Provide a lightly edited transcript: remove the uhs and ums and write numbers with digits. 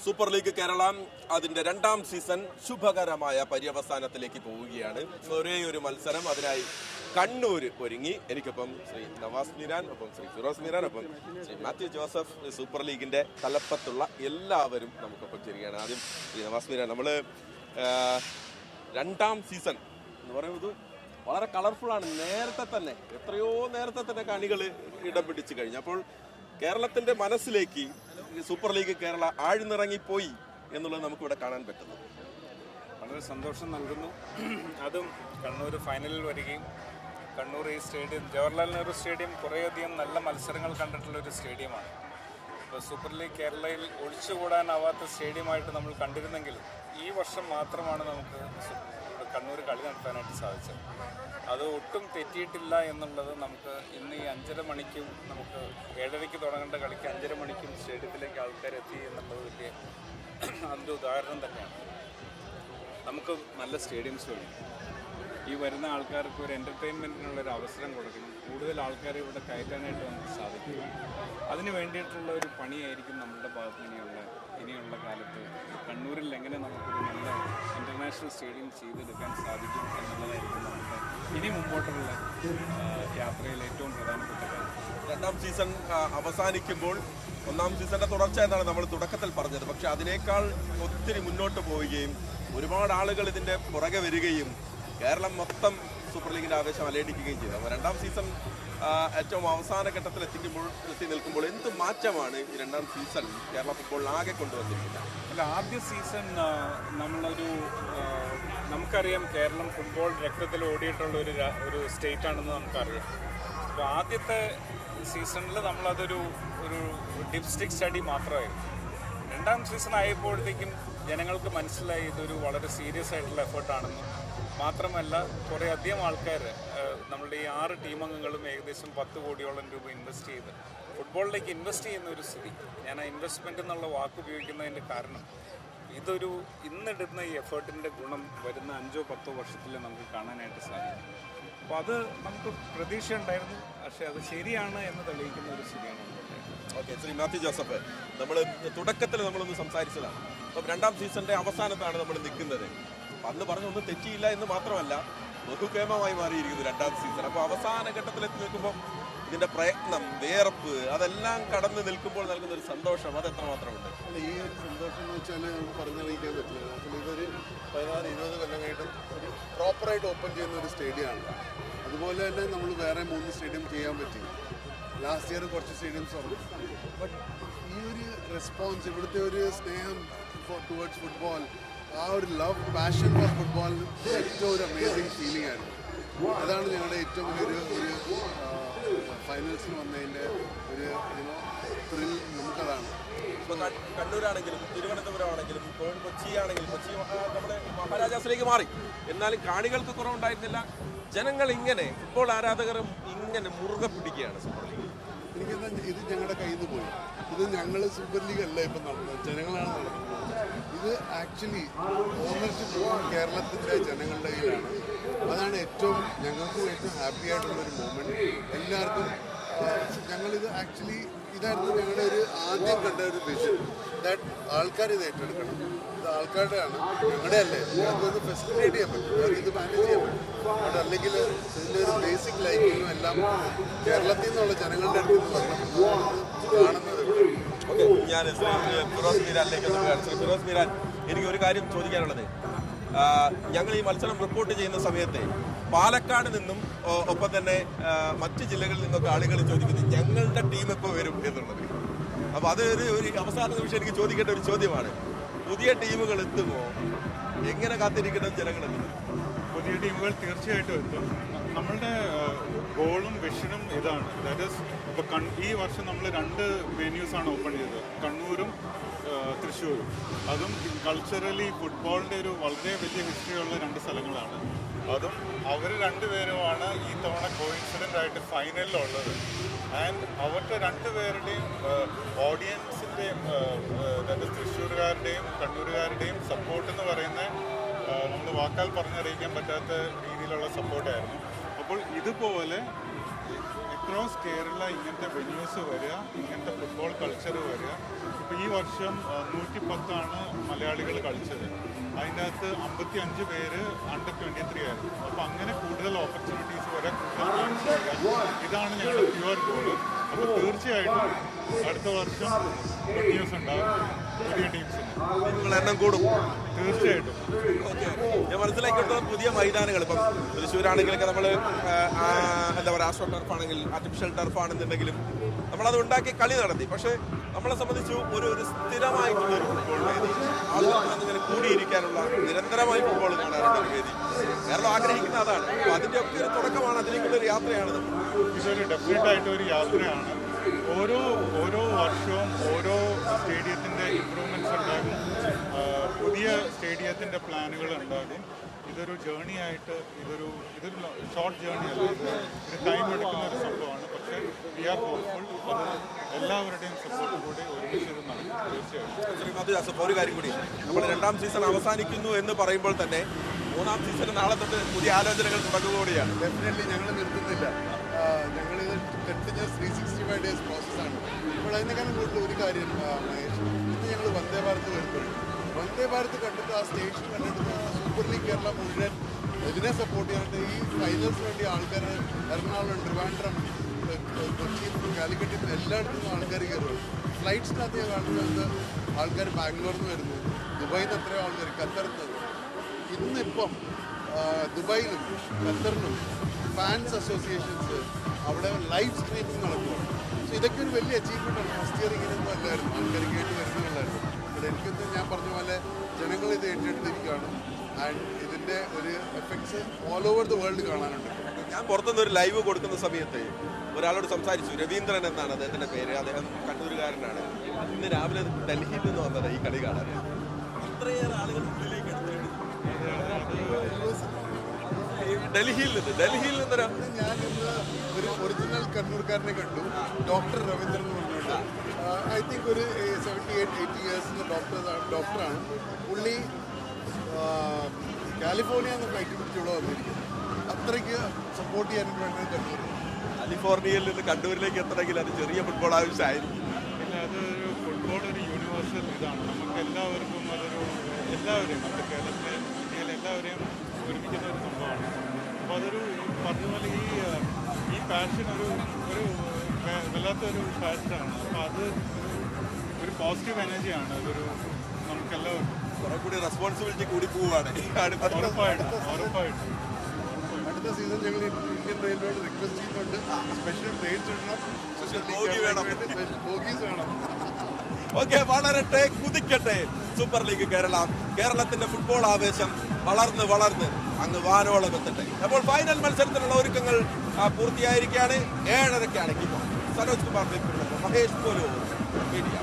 Super league Kerala അതിന്റെ രണ്ടാം season ശുഭകരമായ പര്യവസാനത്തിലേക്ക് പോവുകയാണ്. ഒരേ ഒരു മത്സരം, അതിനായി കണ്ണൂർ ഒരുങ്ങി. എനിക്കൊപ്പം ശ്രീ നവാസ് മീരാൻ, ഒപ്പം ശ്രീ ഫിറോസ് മീരാൻ, ഒപ്പം ശ്രീ മാത്യു ജോസഫ്, സൂപ്പർ ലീഗിന്റെ തലപ്പത്തുള്ള എല്ലാവരും നമുക്കൊപ്പം ചേരുകയാണ്. ആദ്യം ശ്രീ നവാസ് മീരാൻ, നമ്മൾ രണ്ടാം സീസൺ എന്ന് പറയുന്നത് വളരെ കളർഫുള്ളാണ്. എത്രയോ നേരത്തെ തന്നെ കാണികൾ ഇടം പിടിച്ചു കഴിഞ്ഞു. അപ്പോൾ കേരളത്തിന്റെ മനസ്സിലേക്ക് സൂപ്പർ ലീഗ് കേരള ആഴ്ന്നിറങ്ങിപ്പോയി എന്നുള്ളത് നമുക്കിവിടെ കാണാൻ പറ്റുന്നു. വളരെ സന്തോഷം നൽകുന്നു. അതും കണ്ണൂർ ഫൈനലിൽ വരികയും കണ്ണൂർ ഈ സ്റ്റേഡിയം, ജവഹർലാൽ നെഹ്റു സ്റ്റേഡിയം, കുറേയധികം നല്ല മത്സരങ്ങൾ കണ്ടിട്ടുള്ള ഒരു സ്റ്റേഡിയമാണ്. ഇപ്പോൾ സൂപ്പർ ലീഗ് കേരളയിൽ ഒഴിച്ചുകൂടാനാവാത്ത സ്റ്റേഡിയമായിട്ട് നമ്മൾ കണ്ടിരുന്നെങ്കിലും ഈ വർഷം മാത്രമാണ് നമുക്ക് കണ്ണൂർ കളി നടത്താനായിട്ട് സാധിച്ചത്. അത് ഒട്ടും തെറ്റിയിട്ടില്ല എന്നുള്ളത് നമുക്ക് ഇന്ന് ഈ 5:30 മണിക്കും, നമുക്ക് 7:30 തുടങ്ങേണ്ട കളിക്ക് 5:30 മണിക്കും സ്റ്റേഡിയത്തിലേക്ക് ആൾക്കാരെത്തി എന്നുള്ളത് വലിയ അതിൻ്റെ ഉദാഹരണം തന്നെയാണ്. നമുക്ക് നല്ല സ്റ്റേഡിയംസ് വേണം. ഈ വരുന്ന ആൾക്കാർക്ക് ഒരു എൻ്റർടൈൻമെൻറ്റിനുള്ളൊരു അവസരം കൊടുക്കണം. കൂടുതൽ ആൾക്കാരെ ഇവിടെ കയറ്റാനായിട്ട് നമുക്ക് സാധിക്കുക. അതിന് വേണ്ടിയിട്ടുള്ള ഒരു പണിയായിരിക്കും നമ്മളുടെ ഭാഗത്ത് ഇനിയുള്ള കാലത്ത് കണ്ണൂരിൽ എങ്ങനെ നമുക്കൊരു നല്ല ഇൻ്റർനാഷണൽ സ്റ്റേഡിയം ചെയ്തെടുക്കാൻ സാധിക്കും എന്നുള്ളതായിരിക്കും നമ്മുടെ ഇനി മുമ്പോട്ടുള്ള യാത്രയിൽ ഏറ്റവും പ്രധാനപ്പെട്ട കാര്യം. രണ്ടാം സീസൺ അവസാനിക്കുമ്പോൾ ഒന്നാം സീസണിന്റെ തുടർച്ച എന്നാണ് നമ്മൾ തുടക്കത്തിൽ പറഞ്ഞത്. പക്ഷെ അതിനേക്കാൾ ഒത്തിരി മുന്നോട്ട് പോവുകയും ഒരുപാട് ആളുകൾ ഇതിന്റെ പുറകെ വരികയും കേരളം മൊത്തം സൂപ്പർ ലീഗിന്റെ ആവേശം അലയടിക്കുകയും ചെയ്തു. അപ്പോൾ രണ്ടാം സീസൺ ഏറ്റവും അവസാന ഘട്ടത്തിൽ എത്തി നിൽക്കുമ്പോൾ എന്ത് മാറ്റമാണ് ഈ രണ്ടാം സീസൺ കേരള ഫുട്ബോളിൽ ആകെ കൊണ്ടുവന്നിരിക്കുന്നത്? അല്ല, ആദ്യ സീസൺ നമുക്കറിയാം കേരളം ഫുട്ബോൾ രക്തത്തിൽ ഓടിയിട്ടുള്ള ഒരു സ്റ്റേറ്റ് ആണെന്ന് നമുക്കറിയാം. അപ്പോൾ ആദ്യത്തെ സീസണിൽ നമ്മളതൊരു ഡിപ്സ്റ്റിക് സ്റ്റഡി മാത്രമായിരുന്നു. രണ്ടാം സീസൺ ആയപ്പോഴത്തേക്കും ജനങ്ങൾക്ക് മനസ്സിലായി ഇതൊരു വളരെ സീരിയസ് ആയിട്ടുള്ള എഫേർട്ടാണെന്നും മാത്രമല്ല കുറേ അധികം ആൾക്കാർ നമ്മളുടെ ഈ 6 ടീമംഗങ്ങളും ഏകദേശം 10 കോടിയോളം രൂപ ഇൻവെസ്റ്റ് ചെയ്ത് ഫുട്ബോളിലേക്ക് ഇൻവെസ്റ്റ് ചെയ്യുന്ന ഒരു സ്ഥിതി. ഞാൻ ആ ഇൻവെസ്റ്റ്മെൻ്റ് എന്നുള്ള വാക്ക് ഉപയോഗിക്കുന്നതിൻ്റെ കാരണം ഇന്നിടുന്ന ഈ എഫേർട്ടിൻ്റെ ഗുണം വരുന്ന 5-10 വർഷത്തിൽ നമുക്ക് കാണാനായിട്ട് സാധിക്കും. അപ്പോൾ അത് നമുക്ക് പ്രതീക്ഷ ഉണ്ടായിരുന്നു. പക്ഷേ അത് ശരിയാണ് എന്ന് തെളിയിക്കുന്ന ഒരു സ്ഥിതിയാണ്. ഓക്കെ, ശ്രീ മാത്യു ജോസഫ്, നമ്മൾ തുടക്കത്തിൽ നമ്മളൊന്ന് സംസാരിച്ചതാണ്. അപ്പം രണ്ടാം സീസണിന്റെ അവസാനത്താണ് നമ്മൾ നിൽക്കുന്നത്. അന്ന് പറഞ്ഞൊന്നും തെറ്റിയില്ല എന്ന് മാത്രമല്ല, ബഹുക്ഷേമമായി മാറിയിരിക്കുന്നു രണ്ടാം സീസൺ. അപ്പോൾ അവസാന ഘട്ടത്തിലെത്തി നിൽക്കുമ്പോൾ ഇതിന്റെ പ്രയത്നം, വേർപ്പ്, അതെല്ലാം കടന്നു നിൽക്കുമ്പോൾ നൽകുന്ന ഒരു സന്തോഷം, അത് എത്രമാത്രമുണ്ട്? ഈ ഒരു സന്തോഷം എന്ന് വെച്ചാൽ നമുക്ക് പറഞ്ഞറിയിക്കാൻ പറ്റില്ല. ഇതൊരു 16-20 കൊല്ലമായിട്ടും ഒരു പ്രോപ്പറായിട്ട് ഓപ്പൺ ചെയ്യുന്ന ഒരു സ്റ്റേഡിയമാണ്. അതുപോലെ തന്നെ നമ്മൾ വേറെ 3 സ്റ്റേഡിയം ചെയ്യാൻ പറ്റി. ലാസ്റ്റ് ഇയർ കുറച്ച് സ്റ്റേഡിയംസ് തുറന്നു. ബട്ട് ഈ ഒരു റെസ്പോൺസ്, ഇവിടുത്തെ ഒരു സ്നേഹം ടുവേർഡ്സ് ഫുട്ബോൾ, ആ ഒരു ലവ്, പാഷൻ ഫോർ ഫുട്ബോൾ ഏറ്റവും ഒരു അമേസിങ് ഫീലിംഗ് ആയിരുന്നു. അതാണ് ഞങ്ങളുടെ ഏറ്റവും വലിയൊരു ഫൈനൽസിൽ വന്നതിൻ്റെ ഒരു ത്രിൽ. നമുക്കതാണ്. ഇപ്പോൾ കണ്ണൂരാണെങ്കിലും തിരുവനന്തപുരം ആണെങ്കിലും കൊച്ചിയാണെങ്കിലും, കൊച്ചി നമ്മുടെ മഹാരാജാസിലേക്ക് മാറി, എന്നാലും കാണികൾക്ക് കുറവുണ്ടായിരുന്നില്ല. ജനങ്ങൾ ഇങ്ങനെ, ഫുട്ബോൾ ആരാധകരും ഇങ്ങനെ മുറുകെ പിടിക്കുകയാണ് സൂപ്പർ ലീഗ്. എനിക്കെന്താ, ഇത് ഞങ്ങളുടെ കയ്യിൽ നിന്ന് പോയി. ഇത് ഞങ്ങൾ സൂപ്പർ ലീഗ് അല്ല ഇപ്പം നടന്നത്, ജനങ്ങളാണ് നടക്കുന്നത്. ഇത് ആക്ച്വലി ഓണർഷിപ്പ് കേരളത്തിൻ്റെ ജനങ്ങളുടെ കയ്യിലാണ്. അതാണ് ഞങ്ങൾക്കും ഏറ്റവും ഹാപ്പി ആയിട്ടുള്ളൊരു മൊമെൻറ്റ്. എല്ലാവർക്കും ഞങ്ങളിത് ആക്ച്വലി ഇതായിരുന്നു ഞങ്ങളുടെ ഒരു ആദ്യം കണ്ട ഒരു വിഷൻ. ദാറ്റ് ആൾക്കാർ ഇത് ഏറ്റെടുക്കണം. ഇത് ആൾക്കാരുടെ ആണ്, ഞങ്ങളുടെ അല്ലേ. ഞങ്ങൾക്കൊന്ന് ഫെസിലിറ്റേറ്റ് ചെയ്യാൻ പറ്റും, ഇത് മാനേജ് ചെയ്യാൻ പറ്റും. ബട്ട് അല്ലെങ്കിൽ ഇതിൻ്റെ ഒരു ബേസിക് ലൈഫിനും എല്ലാം കേരളത്തിൽ നിന്നുള്ള ജനങ്ങളുടെ അടുത്ത് നിന്ന് കാണുന്നത്. ഞാൻ ഫിറോസ് മീരാനിലേക്ക് ഫിറോസ് മീരാൻ, എനിക്ക് ഒരു കാര്യം ചോദിക്കാനുള്ളത്, ഞങ്ങൾ ഈ മത്സരം റിപ്പോർട്ട് ചെയ്യുന്ന സമയത്ത് പാലക്കാട് നിന്നും ഒപ്പം തന്നെ മറ്റ് ജില്ലകളിൽ നിന്നൊക്കെ ആളുകൾ ചോദിക്കുന്നത് ഞങ്ങളുടെ ടീം ഇപ്പോൾ വരും എന്നുള്ളത്. അപ്പോൾ അത് ഒരു അവസാന നിമിഷം എനിക്ക് ചോദിക്കേണ്ട ഒരു ചോദ്യമാണ്. പുതിയ ടീമുകൾ എത്തുമോ? എങ്ങനെ കാത്തിരിക്കണം ജനങ്ങൾ? പുതിയ ടീമുകൾ തീർച്ചയായിട്ടും എത്തും. നമ്മളുടെ ഗോളും വിഷനും ഇതാണ്. ദാറ്റ് ഈസ് ഇപ്പോൾ ഈ വർഷം നമ്മൾ 2 വെന്യൂസാണ് ഓപ്പൺ ചെയ്തത്, കണ്ണൂരും തൃശ്ശൂരും. അതും കൾച്ചറലി ഫുട്ബോളിൻ്റെ ഒരു വളരെ വലിയ ഹിസ്റ്ററിയുള്ള 2 സ്ഥലങ്ങളാണ്. അതും അവർ 2 പേരുമാണ് ഈ തവണ കോയിൻസിഡൻ്റ് ആയിട്ട് ഫൈനലിലുള്ളത്. ആൻഡ് അവരുടെ 2 പേരുടെയും ഓഡിയൻസിൻ്റെയും, അതായത് തൃശ്ശൂരുകാരുടെയും കണ്ണൂരുകാരുടെയും സപ്പോർട്ട് എന്ന് പറയുന്നത് നമ്മൾ വാക്കാൽ പറഞ്ഞറിയിക്കാൻ പറ്റാത്ത രീതിയിലുള്ള സപ്പോർട്ടായിരുന്നു. അപ്പോൾ ഇതുപോലെ അക്രോസ് കേരള ഇങ്ങനത്തെ വെന്യൂസ് വരിക, ഇങ്ങനത്തെ ഫുട്ബോൾ കൾച്ചർ വരിക. ഇപ്പോൾ ഈ വർഷം 110 മലയാളികൾ കളിച്ചത്. അതിൻ്റെ അകത്ത് 55 പേര് അണ്ടർ 23 ആയിരുന്നു. അപ്പോൾ അങ്ങനെ കൂടുതൽ ഓപ്പർച്യൂണിറ്റീസ് വരെ ഇതാണ് ഞങ്ങളുടെ പ്യുവർ ഗോള്. അപ്പോൾ തീർച്ചയായിട്ടും അടുത്ത വർഷം വെന്യൂസ് ഉണ്ടാകും പുതിയ ടീംസിന്. എണ്ണം കൂടും തീർച്ചയായിട്ടും. ഓക്കെ, ഞാൻ മനസ്സിലാക്കിയെടുത്തോളം പുതിയ മൈതാനങ്ങൾ ഇപ്പം തൃശ്ശൂരാണെങ്കിലൊക്കെ നമ്മൾ എന്താ പറയുക, ആസ്ട്രോ ടർഫാണെങ്കിൽ ആർട്ടിഫിഷ്യൽ ടർഫാണെന്നുണ്ടെങ്കിലും നമ്മളത് ഉണ്ടാക്കി കളി നടത്തി. പക്ഷേ നമ്മളെ സംബന്ധിച്ച് ഒരു സ്ഥിരമായിട്ടുള്ള ഒരു ഫുട്ബോൾ വേദി, ആളുകൾക്ക് വന്നിങ്ങനെ കൂടിയിരിക്കാനുള്ള നിരന്തരമായി ഫുട്ബോൾ കാണാനുള്ള ഒരു വേദി കേരളം ആഗ്രഹിക്കുന്ന അതാണ്. അപ്പോൾ അതിൻ്റെ ഒക്കെ ഒരു തുടക്കമാണ്, അതിലേക്കുള്ള ഒരു യാത്രയാണ് നമ്മൾ. ഇതൊരു ഡെഫിനറ്റായിട്ട് ഒരു യാത്രയാണ്. ഓരോ വർഷവും ഓരോ സ്റ്റേഡിയത്തിൻ്റെ ഇമ്പ്രൂവ്മെൻറ്റ്സ് ഉണ്ടാകും, പുതിയ സ്റ്റേഡിയത്തിൻ്റെ പ്ലാനുകൾ ഉണ്ടാകും. ഇതൊരു ജേണി ആയിട്ട് ഇതൊരു ഷോർട്ട് ജേണി അല്ല, ഇത് ടൈം എടുക്കുന്ന ഒരു സംഭവമാണ്. പക്ഷേ വി ആർ ഹോപ്പ്ഫുൾ, അത് എല്ലാവരുടെയും സപ്പോർട്ട് കൂടി ഒരുമിച്ച് ഇത് നടക്കും തീർച്ചയായിട്ടും. ഒരു കാര്യം കൂടി, നമ്മൾ 2ാം സീസൺ അവസാനിക്കുന്നു എന്ന് പറയുമ്പോൾ തന്നെ 3ാം സീസൺ നാളെ തൊട്ട് പുതിയ ആലോചനകൾ തുടങ്ങുകയാണ്. ഡെഫിനറ്റ്ലി ഞങ്ങൾ നിർത്തുന്നില്ല. ഞങ്ങളിത് കണ്ടിന്യൂസ് 365 ഡേയ്സ് പ്രോസസ്സാണ്. ഇപ്പോൾ അതിനേക്കാളും കൂടുതൽ ഒരു കാര്യം മഹേഷ്, ഇന്ന് ഞങ്ങൾ വന്ദേ ഭാരത് വരുന്നുണ്ട്. വന്ദേ ഭാരത് കണ്ടിട്ട് ആ സ്റ്റേഷൻ കണ്ടിട്ട് സൂപ്പർ ലീഗ് കേരള മുഴുവൻ ഇതിനെ സപ്പോർട്ട് ചെയ്യാനായിട്ട് ഈ ഫൈനൽസിന് വേണ്ടി ആൾക്കാർ എറണാകുളം, ട്രിവാൻഡ്രം, കൊച്ചി, കാലിക്കറ്റ് എല്ലായിടത്തും നിന്ന് ആൾക്കാർ കയറും. ഫ്ലൈറ്റ്സിനകത്ത് ഞാൻ കാണുന്നത് ആൾക്കാർ ബാംഗ്ലൂരിൽ നിന്ന് വരുന്നു, ദുബായിൽ നിന്ന് എത്രയോ ആൾക്കാർ, ഖത്തറിൽ നിന്ന്. ഇന്നിപ്പം ദുബായിലും ഖത്തറിലും ഫാൻസ് അസോസിയേഷൻസ് അവിടെ ലൈവ് സ്ട്രീമിംഗ് നടക്കുക. സോ ഇതൊക്കെ ഒരു വലിയ അച്ചീവ്മെൻ്റാണ്. ഫസ്റ്റ് ഇയർ ഇങ്ങനെയൊന്നും അല്ലായിരുന്നു, ആൾക്കാർ കേട്ട് വരുന്നുള്ളായിരുന്നു. പക്ഷേ എനിക്കൊന്നും ഞാൻ പറഞ്ഞ പോലെ ജനങ്ങൾ ഇത് ഏറ്റെടുത്തിരിക്കുകയാണ്. ആൻഡ് ഇതിൻ്റെ ഒരു effects all over the world കാണാനുണ്ട്. ഞാൻ പുറത്തുനിന്ന് ഒരു ലൈവ് കൊടുക്കുന്ന സമയത്ത് ഒരാളോട് സംസാരിച്ചു. രവീന്ദ്രൻ എന്നാണ് അദ്ദേഹത്തിൻ്റെ പേര്. അദ്ദേഹം കണ്ണൂരുകാരനാണ്. ഇന്ന് രാവിലെ ഡൽഹിയിൽ നിന്ന് വന്നത് ഈ കളി കാണാൻ. ഇത്രയേറെ ആളുകൾ ഉള്ളിലേക്ക് എടുത്തിട്ടുണ്ട്. ഡൽഹിയിൽ നിന്നൊരാ ഞാൻ ഇന്ന് ഒരു ഒറിജിനൽ കണ്ണൂർക്കാരനെ കണ്ടു, ഡോക്ടർ രവീന്ദ്രൻ എന്ന് പറഞ്ഞുകൊണ്ട്. ഐ തിങ്ക് ഒരു 78-80 ഇയേഴ്സിൻ്റെ ഡോക്ടറാണ് പുള്ളി. കാലിഫോർണിയ എന്ന ഫ്ലൈറ്റ് പിടിച്ചുള്ള വന്നിരിക്കുന്നത്. അത്രയ്ക്ക് സപ്പോർട്ട് ചെയ്യാനായിട്ട് വേണ്ടത് കണ്ണൂർ. കാലിഫോർണിയയിൽ നിന്ന് കണ്ണൂരിലേക്ക് എത്തണമെങ്കിൽ അത് ചെറിയ ഫുട്ബോൾ ആവശ്യമായിരിക്കും. പിന്നെ അതൊരു ഫുട്ബോൾ ഒരു യൂണിവേഴ്സൽ ഇതാണ്. നമുക്ക് എല്ലാവർക്കും എല്ലാവരെയും നമ്മുടെ കേരളത്തിലെ ഇന്ത്യയിലെ എല്ലാവരെയും ഒരുമിക്കുന്ന ഒരു സംഭവമാണ്. അപ്പോൾ അതൊരു പറഞ്ഞതുപോലെ ഈ പാഷൻ ഒരു വല്ലാത്തൊരു പാഷനാണ്. അപ്പോൾ അത് ഒരു പോസിറ്റീവ് എനർജിയാണ്. അതൊരു നമുക്കെല്ലാവർക്കും കുറെ കൂടി റെസ്പോൺസിബിലിറ്റി കൂടി പോവുകയാണ്. ഉറപ്പായിട്ടും അടുത്ത സീസൺ ഞങ്ങൾ ഇന്ത്യൻ റെയിൽവേയോട് റിക്വസ്റ്റ് ചെയ്യുന്നുണ്ട്, സ്പെഷ്യൽ ട്രെയിൻസ് ഇടണം, സ്പെഷ്യൽ ബോഗീസ് വേണം. ഓക്കെ, വളരട്ടെ, കുതിക്കട്ടെ സൂപ്പർ ലീഗ് കേരളത്തിന്റെ ഫുട്ബോൾ ആവേശം വളർന്ന് അങ്ങ് വാനോളം എത്തട്ടെ. അപ്പോൾ ഫൈനൽ മത്സരത്തിനുള്ള ഒരുക്കങ്ങൾ പൂർത്തിയായിരിക്കുകയാണ്. 7:30 സനോജ് കുമാർ, മഹേഷ് പോലോ, മീഡിയ.